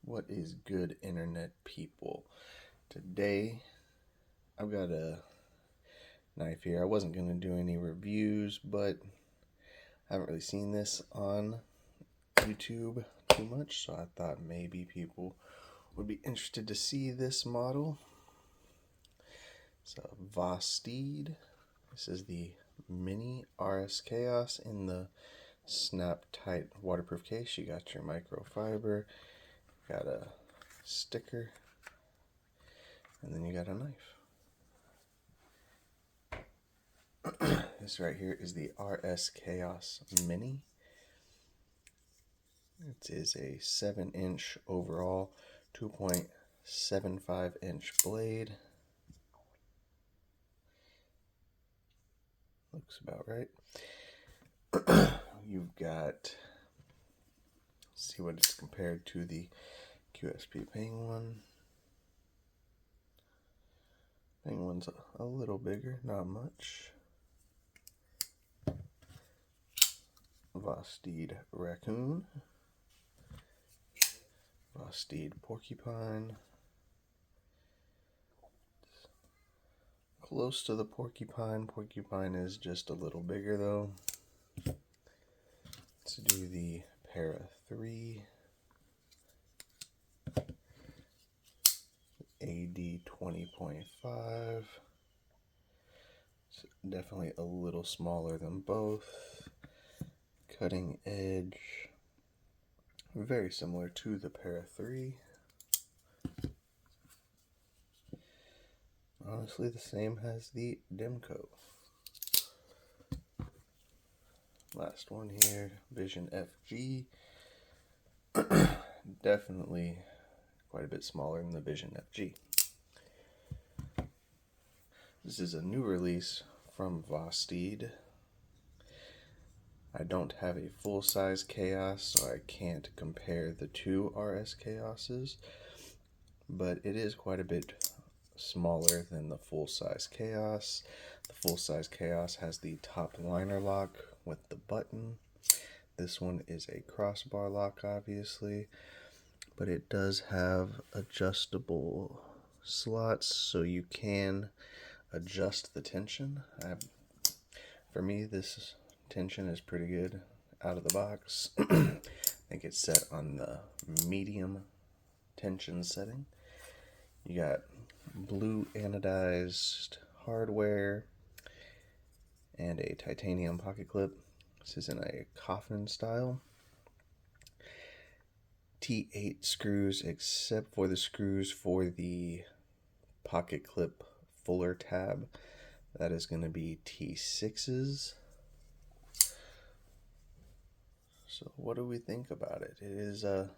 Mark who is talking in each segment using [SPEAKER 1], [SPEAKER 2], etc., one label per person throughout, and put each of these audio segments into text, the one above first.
[SPEAKER 1] What is good, internet people? Today I've got a knife here. I wasn't going to do any reviews, but I haven't really seen this on YouTube too much, so I thought maybe people would be interested to see this model. It's a Vosteed. This is the mini RSKAOS in the snap tight waterproof case. You got your microfiber, got a sticker, and then you got a knife. This right here is the RSKAOS Mini. It is a 7-inch overall, 2.75-inch blade. Looks about right. You've got, let's see what it's compared to the QSP Penguin. Penguin's a little bigger, not much. Vosteed Raccoon. Vosteed Porcupine. Close to the Porcupine. Porcupine is just a little bigger though. Let's do the Para 3. AD 20.5. It's definitely a little smaller than both. Cutting edge. Very similar to the Para 3. Honestly, the same as the Demco. Last one here, Vision FG. Definitely quite a bit smaller than the Vision FG. This is a new release from Vosteed. I don't have a full-size KAOS, so I can't compare the two RSKAOSs, but it is quite a bit smaller than the full-size KAOS. The full-size KAOS has the top liner lock with the button. This one is a crossbar lock, obviously, but it does have adjustable slots, so you can adjust the tension. For me, this tension is pretty good out of the box. I think it's set on the medium tension setting. You got blue anodized hardware and a titanium pocket clip. This is in a coffin style. T8 screws, except for the screws for the pocket clip fuller tab. That is going to be T6s. So what do we think about it? It is a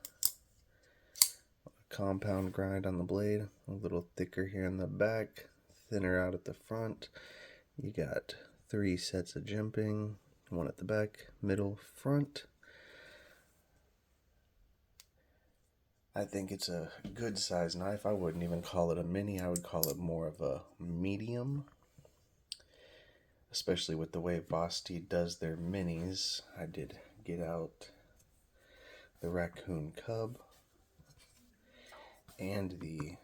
[SPEAKER 1] compound grind on the blade, a little thicker here in the back, thinner out at the front. You got 3 sets of jimping, one at the back, middle, front. I think it's a good size knife. I wouldn't even call it a mini. I would call it more of a medium, especially with the way Vosteed does their minis. I did get out the Raccoon Cub and the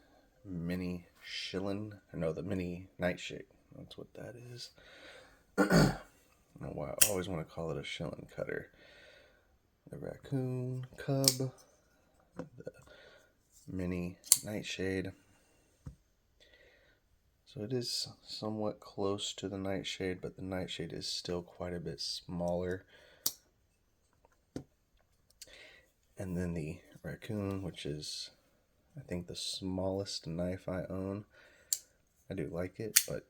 [SPEAKER 1] mini Shillin, the mini Nightshade. That's what that is. I don't know why I always want to call it a Shillin cutter. The Raccoon Cub, the mini Nightshade. So it is somewhat close to the Nightshade, but the Nightshade is still quite a bit smaller. And then the Raccoon, which is, I think, the smallest knife I own. I do like it, but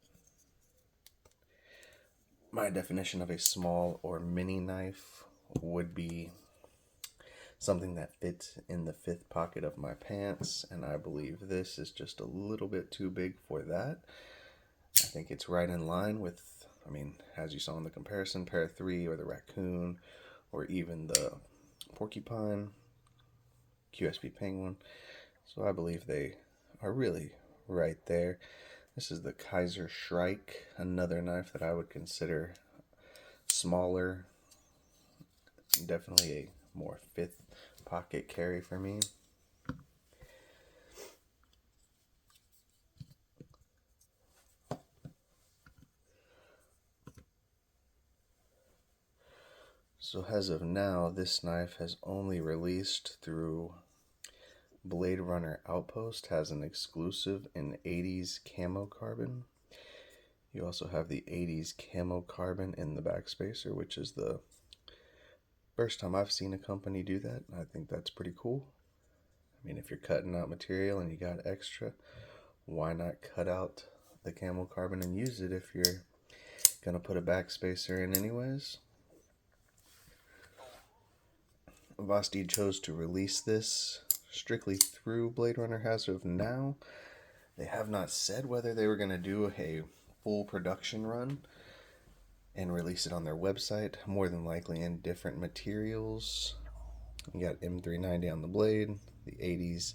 [SPEAKER 1] my definition of a small or mini knife would be something that fits in the 5th pocket of my pants, and I believe this is just a little bit too big for that. I think it's right in line with, as you saw in the comparison, Para 3 or the Raccoon, or even the Porcupine, QSP Penguin. So I believe they are really right there. This is the Kizer Shrike, another knife that I would consider smaller, definitely a more 5th pocket carry for me. So as of now, this knife has only released through Blade Runner Outpost, has an exclusive in 80s camo carbon. You also have the 80s camo carbon in the backspacer, which is the first time I've seen a company do that. I think that's pretty cool. I mean, if you're cutting out material and you got extra, why not cut out the camo carbon and use it if you're gonna put a backspacer in anyways? Vosteed chose to release this strictly through Blade Runner as of now. They have not said whether they were going to do a full production run and release it on their website, more than likely in different materials. You got M390 on the blade, the 80s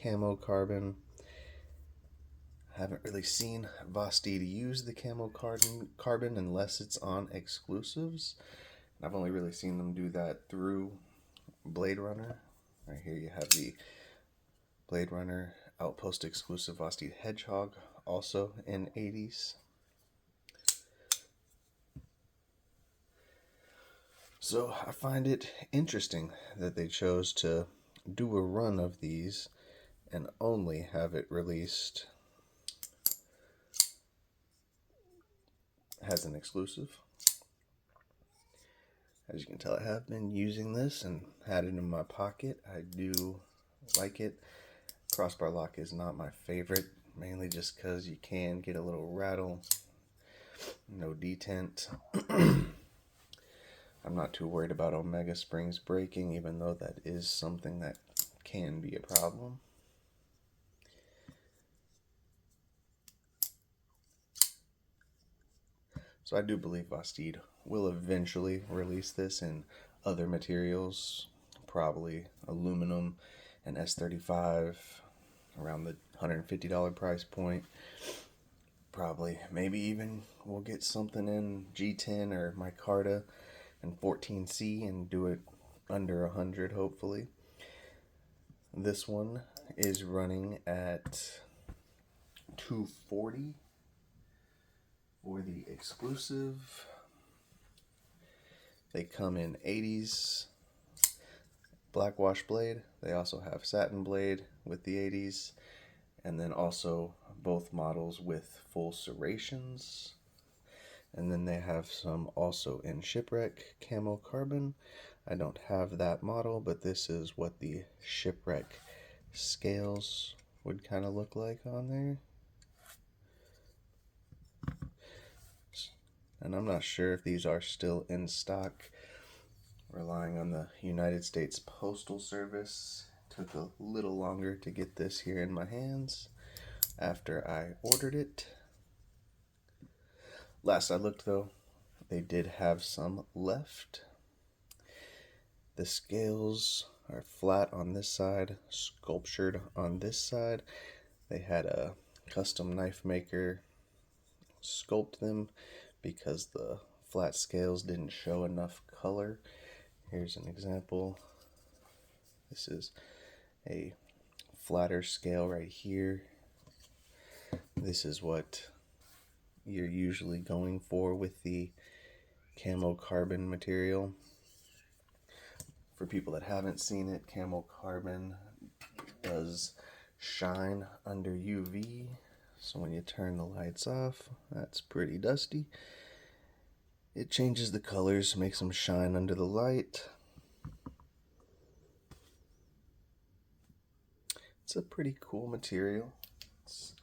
[SPEAKER 1] camo carbon. I haven't really seen Vosteed use the camo carbon unless it's on exclusives. I've only really seen them do that through Blade Runner. Right here you have the Blade Runner Outpost exclusive Vosteed Hedgehog, also in 80s. So I find it interesting that they chose to do a run of these and only have it released as an exclusive. As you can tell, I have been using this and had it in my pocket. I do like it. Crossbar lock is not my favorite, mainly just because you can get a little rattle. No detent. I'm not too worried about Omega springs breaking, even though that is something that can be a problem. So I do believe Vosteed will eventually release this in other materials, probably aluminum and S35, around the $150 price point. Probably, maybe even we'll get something in G10 or micarta and 14C and do it under 100, hopefully. This one is running at $240 for the exclusive. They come in 80s black wash blade. They also have satin blade with the 80s, and then also both models with full serrations. And then they have some also in shipwreck camo carbon. I don't have that model, but this is what the shipwreck scales would kind of look like on there. And I'm not sure if these are still in stock. Relying on the United States Postal Service. Took a little longer to get this here in my hands after I ordered it. Last I looked though, they did have some left. The scales are flat on this side, sculptured on this side. They had a custom knife maker sculpt them because the flat scales didn't show enough color. Here's an example. This is a flatter scale right here. This is what you're usually going for with the camo carbon material. For people that haven't seen it, camo carbon does shine under UV. So when you turn the lights off, that's pretty dusty. It changes the colors, makes them shine under the light. It's a pretty cool material. It's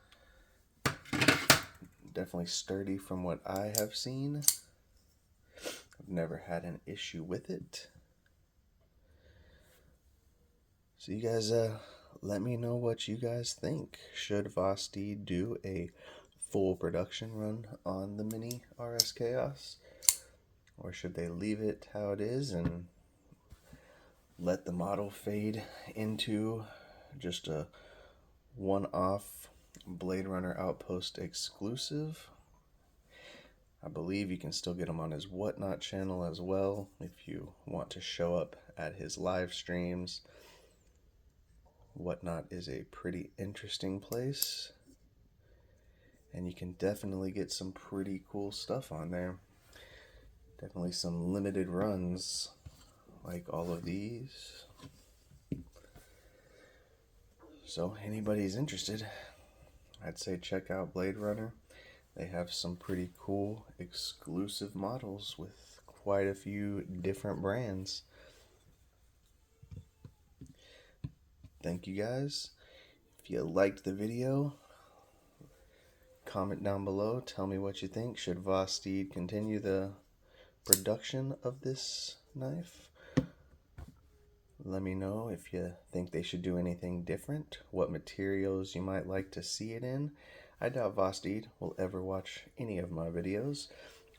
[SPEAKER 1] definitely sturdy from what I have seen. I've never had an issue with it. So you guys let me know what you guys think. Should Vosteed do a full production run on the mini RSKAOS? Or should they leave it how it is and let the model fade into just a one-off Blade Runner Outpost exclusive? I believe you can still get him on his Whatnot channel as well if you want to show up at his live streams. Whatnot is a pretty interesting place, and you can definitely get some pretty cool stuff on there. Definitely some limited runs like all of these. So anybody's interested, I'd say check out Blade Runner. They have some pretty cool exclusive models with quite a few different brands. Thank you guys. If you liked the video, comment down below. Tell me what you think. Should Vosteed continue the production of this knife? Let me know if you think they should do anything different, what materials you might like to see it in. I doubt Vosteed will ever watch any of my videos.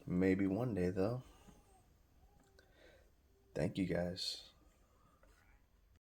[SPEAKER 1] Maybe one day though. Thank you guys.